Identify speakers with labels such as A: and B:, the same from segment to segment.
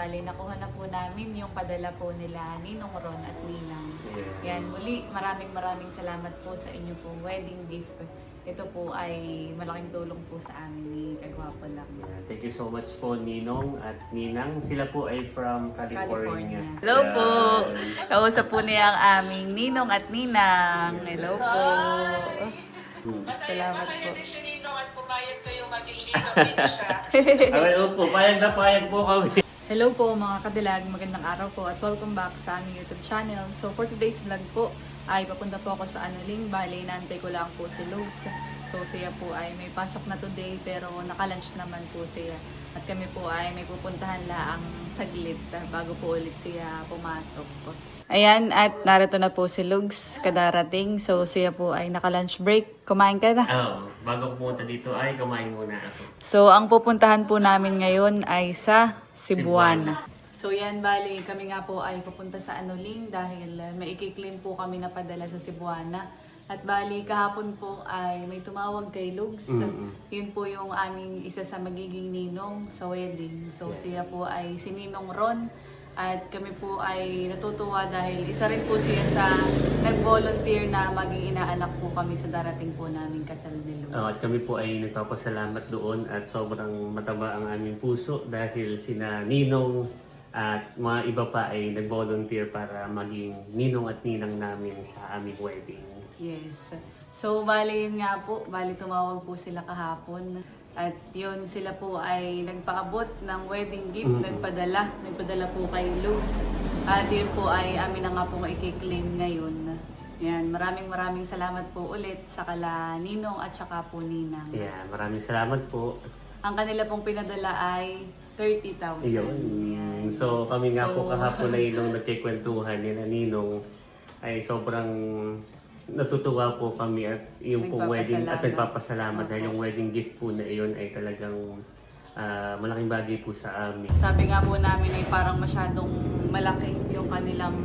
A: Bali, nakuha na po namin yung padala po nila Ninong Ron at Ninang. Yan, muli maraming salamat po sa inyo pong wedding gift. Ito po ay malaking tulong po sa amin ni Kagwapo lang.
B: Thank you so much po Ninong at Ninang. Sila po ay from California.
C: Hello po! Kausap po niya ang aming Ninong at Ninang. Hello po! Salamat po.
D: At pumayag kayo maging Ninong dito siya.
B: Okay, opo. Payag po kami.
A: Hello po mga kadilag, magandang araw po at welcome back sa aming YouTube channel. So for today's vlog po ay papunta po ako sa Anuling. Bali, naantay ko lang po si Luz. So siya po ay may pasok na today pero naka-lunch naman po siya. At kami po ay may pupuntahan laang saglit bago po ulit siya pumasok po. Ayan, at narito na po si Lugs kadarating. So siya po ay naka-lunch break. Kumain ka na?
B: Bago pumunta dito ay kumain muna ako.
A: So ang pupuntahan po namin ngayon ay sa Cebuana. So yan, bali, kami nga po ay pupunta sa Anuling dahil may i-claim po kami na padala sa Cebuana. At bali, kahapon po ay may tumawag kay Lugs. Yun po yung aming isa sa magiging ninong sa wedding. So siya po ay si Ninong Ron. At kami po ay natutuwa dahil isa rin po siya sa nag-volunteer na maging inaanak po kami sa darating po namin kasal ni Lugs.
B: At kami po ay nagpapasalamat doon at sobrang mataba ang aming puso dahil sina Ninong at mga iba pa ay nag-volunteer para maging Ninong at Ninang namin sa aming wedding.
A: Yes. So, bali yun nga po. Bali tumawag po sila kahapon. At yun, sila po ay nagpaabot ng wedding gift, nagpadala po kay Luz. At yun po ay amin na nga po i-claim ngayon. Yan, maraming salamat po ulit sa kala Ninong at saka po Ninang.
B: Yeah, maraming salamat po.
A: Ang kanila pong pinadala ay 30,000.
B: Yun. So kami nga po kahapon ay nung nagkikwentuhan ni Ninong ay sobrang natutuwa po kami at yung po wedding at nagpapasalamat dahil yung wedding gift po na iyon ay talagang malaking bagay po sa amin.
A: Sabi nga po namin ay parang masyadong malaki yung kanilang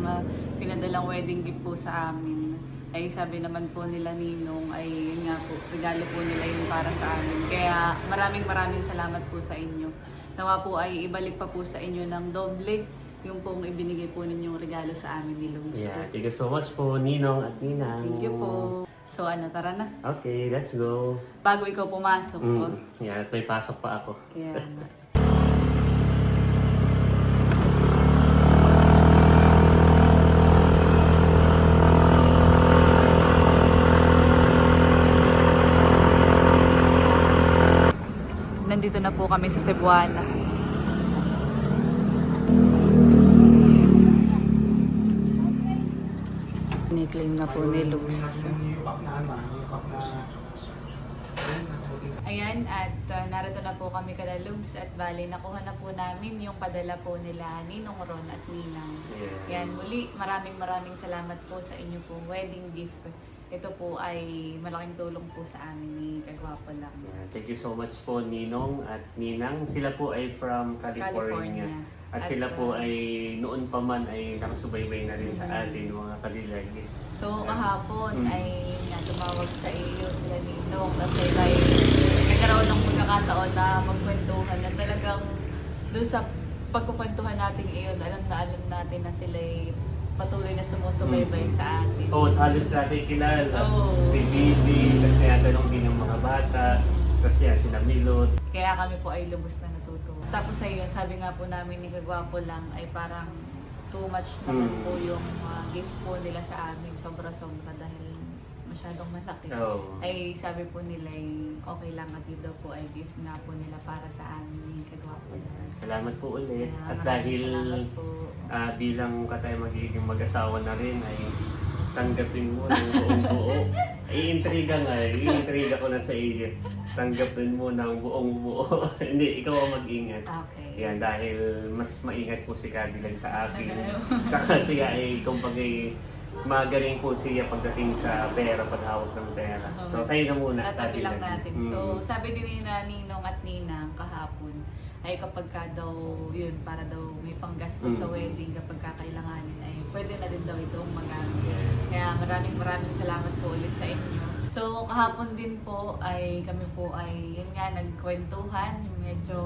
A: pinadalang wedding gift po sa amin. Ay sabi naman po nila Ninong ay yun nga po, regalo po nila yun para sa amin. Kaya maraming salamat po sa inyo. Nawa po ay ibalik pa po sa inyo ng doble yung pong ibinigay po ninyong regalo sa amin ni Luz.
B: Yeah, thank you so much po Ninong at Ninang.
A: Thank you po. So tara na.
B: Okay, let's go.
A: Bago ikaw pumasok po.
B: Yeah, may pasok pa ako.
A: Yan. Nandito na po kami sa Cebuana. Ni-claim na po ni Luz. Ayan, at narito na po kami kada Lugs at bali nakuha na po namin yung padala po nila Ninong Ron at Ninang. Yan, muli maraming salamat po sa inyo pong wedding gift. Ito po ay malaking tulong po sa amin ni Kagwapo lang.
B: Thank you so much po Ninong at Ninang. Sila po ay from California. At sila po ay noon pa man ay nakasubaybay na rin sa atin mga kadilag.
A: So kahapon ay tumawag sa iyo sila Ninong kasi ay nagkaroon ng pagkakataon na magkwentuhan na talagang doon sa pagkukwentuhan natin iyon, alam natin na sila ay patuloy na sumusubaybay sa atin.
B: Halos natin kilala. Si
A: Oh.
B: Bibi, kasi natanong din ng mga bata, kasi yan, sina Milot.
A: Kaya kami po ay lubos na natutuwa. Tapos ayun, sabi nga po namin ni Kagwapo lang ay parang too much naman po yung gift po nila sa amin. Sobra-sobra dahil masyadong malaki. Ay sabi po nila ay okay lang at yun daw po ay gift nga po nila para sa amin ni Kagwapo lang.
B: Salamat po ulit.
A: Kaya,
B: At dahil
A: salamat po.
B: bilang katay magiging mag-asawa na rin ay tanggapin mo ng buong buo. Iintriga ko na sa iyo. Tanggapin mo ng buong buo. Hindi, ikaw ang mag-ingat.
A: Okay.
B: Yan, dahil mas maingat po si Kadilag sa akin. Saka siya ay, kumbaga, magaling po siya pagdating sa pera, paghawak ng pera. So, sa'yo na muna.
A: Tatabi lang natin.
B: Mm.
A: So, sabi din ni Ninong at Ninang kahapon, ay kapag ka daw yun, para daw may panggastos sa wedding, kapag kakailanganin, ay pwede na din daw itong magamit. Kaya maraming salamat po ulit sa inyo. So, kahapon din po ay kami po ay, yun nga, nagkwentuhan. Medyo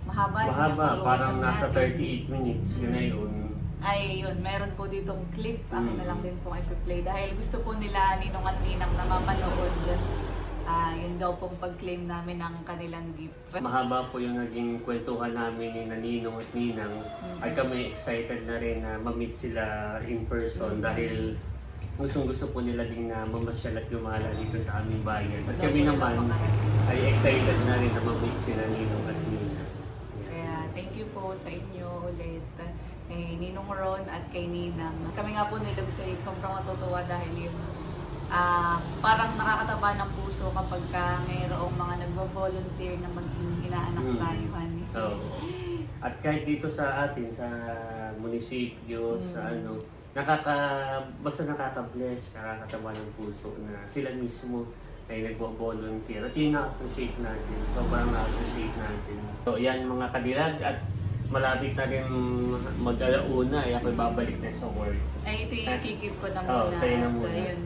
A: mahaba. din yung
B: Mahaba,
A: follow
B: parang
A: natin.
B: nasa 38 minutes. Yun na yun.
A: Ay, yun, meron po ditong clip. Akin na lang din po i-play. Dahil gusto po nila Ninong at Ninang na mapanood. Yun daw pong pag-claim namin ng kanilang gift.
B: Mahaba po yung naging kwentuhan namin ni Ninong at Ninang. At kami excited na rin na ma-meet sila in person dahil gustong-gusto po nila din na mamasyal at gumala dito sa aming bayan. At kami naman ay excited na rin na ma-meet sila Ninong at Ninang.
A: Kaya thank you po sa inyo ulit. Kay Ninong Ron at kay Ninang. Kami nga po nila gusto rin sobrang matutuwa dahil yung parang nakakataba ng puso kapag mayroong mga nagvo-volunteer na maging inaanak tayo. Honey.
B: Oo. At kahit dito sa atin, sa munisipyo, sa basta nakaka-bless, nakakataba ng puso na sila mismo ay nagvo-volunteer. At yun na-appreciate natin. Sobrang na-appreciate natin. So yan mga kadilag at malapit na rin mag-alauna ay ako'y babalik na sa work.
A: Ay, ito yung ikikip ko na
B: Oo,
A: muna.
B: sa'yo na
A: At,
B: muna.
A: yun,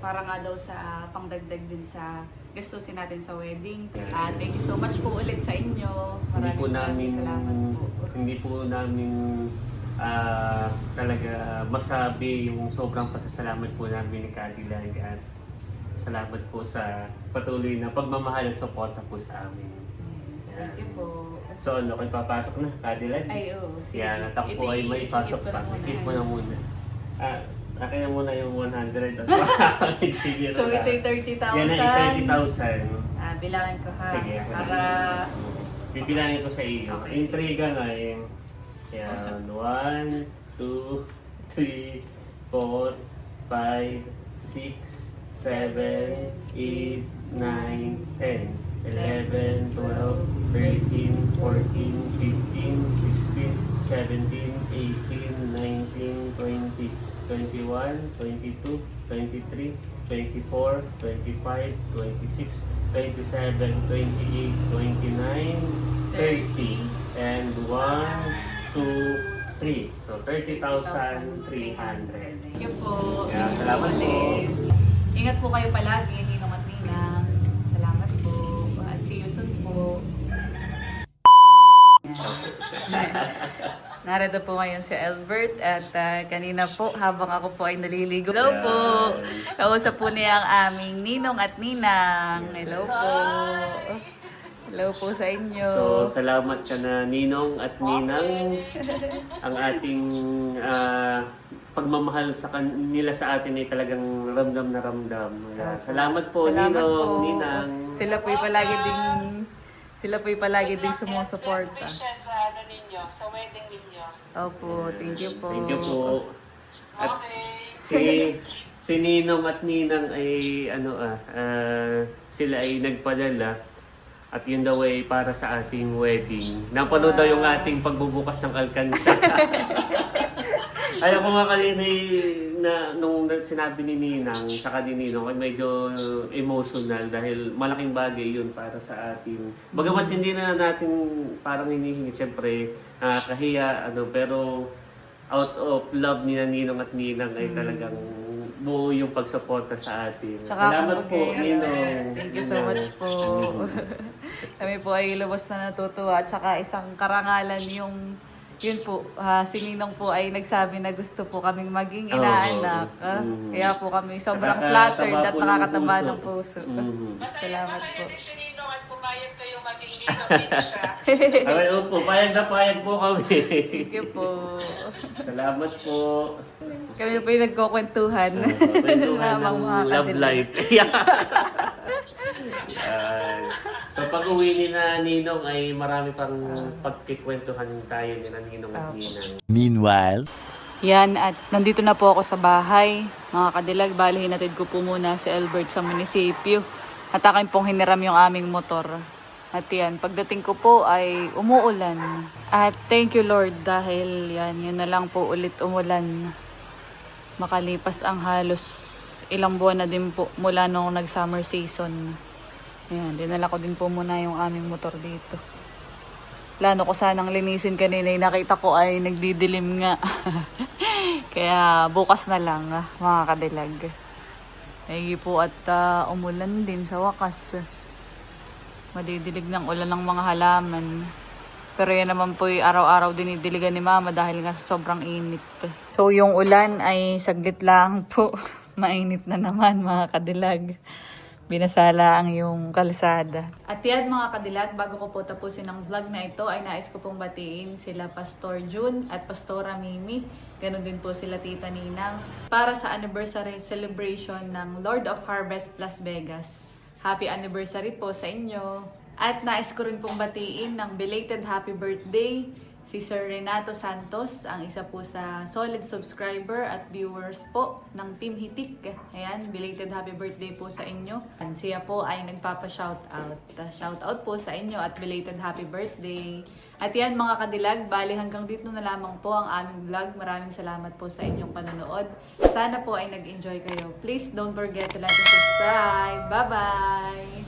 A: para nga daw sa pangdagdag din sa gastusin natin sa wedding. Thank you so much po ulit sa inyo. Maraming salamat po.
B: Hindi po namin talaga masabi yung sobrang pasasalamat po namin ni Cadillac at salamat po sa patuloy na pagmamahal at suporta po sa amin.
A: Yes, thank you po.
B: So ano, kayo papasok na, Cadillac?
A: Ay, oo.
B: Yan, natakpo ay may pasok pa. Ikip mo na muna. Akin na muna yung 100 at
A: So ito yung 30,000.
B: Yan na 30,000.
A: Bilangan ko ha.
B: Sige, ako
A: Para...
B: bibilangin ko sa iyo.
A: Okay,
B: Intriga nga eh. Yan, 1, 2, 3, 4, 5, 6, 7, 8, 9, 10. 11, 12, 13, 14, 15, 16, 17, 18, 19, 20, 21, 22, 23, 24, 25, 26, 27, 28, 29, 30, and 1, 2, 3. So 30,300.
A: Thank you po.
B: Yeah, salamat po.
A: Ingat po kayo palagi, Ninong at Ninang. Salamat po. At see you soon po.
C: Narito po ngayon si Albert at kanina po habang ako po ay naliligo. Hello po! Kausap po niya ang aming Ninong at Ninang. Hello po! Hello po sa inyo.
B: So, salamat ka na Ninong at Ninang. Ang ating pagmamahal sa kanila sa atin ay talagang ramdam na ramdam. Salamat po
C: Salamat
B: Ninong,
C: po.
B: Ninang.
C: Sila po'y palagi ding sumusuporta.
D: Wishes sa ano ninyo, sa wedding ninyo.
C: Opo, thank you po.
B: Thank you po. At
D: Okay.
B: si Ninong at Ninang ay sila ay nagpadala at yun daw ay para sa ating wedding. Napanood daw yung ating pagbubukas ng alkansya. Ayaw ko nga kanina na nung sinabi ni Ninang sa ni Ninong ay medyo emotional dahil malaking bagay yun para sa atin. Bagamat hindi na natin parang hinihingi, siyempre kahiya, pero out of love ni Ninong at Ninang ay talagang buo yung pagsuporta sa atin.
C: Tsaka
B: Salamat po,
C: kumbaga,
B: Ninong.
C: Thank you so much po. Kami po ay lubos na natutuwa. Tsaka isang karangalan yung yun po, si Ninong po ay nagsabi na gusto po kaming maging inaanak. Kaya po kami sobrang flattered at nakakataba ng puso. Salamat po.
D: Masaya din si Ninong at pumayag kayo maging ninong dito siya.
B: Ay, opo, payag na payag po kami.
C: Thank you po.
B: Salamat po.
C: Kami po yung nagkukwentuhan.
B: Kwentuhan ng
C: Mga
B: love
C: kadilag.
B: life. So pag uwi ni na Ninong ay marami pang pagkikwentuhan tayo ni na Ninong at Ninang.
E: Meanwhile,
A: Yan, at nandito na po ako sa bahay. Mga kadilag, bali hinatid ko po muna si Albert sa munisipyo. At akin pong hiniram yung aming motor. At yan, pagdating ko po ay umuulan. At thank you Lord dahil yun na lang po ulit umulan. Makalipas ang halos ilang buwan na din po mula nung nag-summer season. Ayan, dinala ko din po muna yung aming motor dito. Plano ko sanang linisin kanina, nakita ko ay nagdidilim nga. Kaya bukas na lang, mga kadilag. Ay po at umulan din sa wakas. Madidilig ng ulan ng mga halaman. Pero yan naman po araw-araw dinidiligan ni Mama dahil nga sa sobrang init. So yung ulan ay saglit lang po. Mainit na naman mga kadilag. Binasala ang yung kalsada. At yan mga kadilag, bago ko po tapusin ang vlog na ito, ay nais ko pong batiin sila Pastor June at Pastora Mimi. Ganon din po sila Tita Ninang para sa anniversary celebration ng Lord of Harvest Las Vegas. Happy anniversary po sa inyo! At nais ko rin pong batiin ng belated happy birthday si Sir Renato Santos, ang isa po sa solid subscriber at viewers po ng Team Hitik. Ayan, belated happy birthday po sa inyo. Siya po ay nagpapa-shoutout. Shoutout po sa inyo at belated happy birthday. At yan mga kadilag, bali hanggang dito na lamang po ang aming vlog. Maraming salamat po sa inyong panonood. Sana po ay nag-enjoy kayo. Please don't forget to like and subscribe. Bye-bye!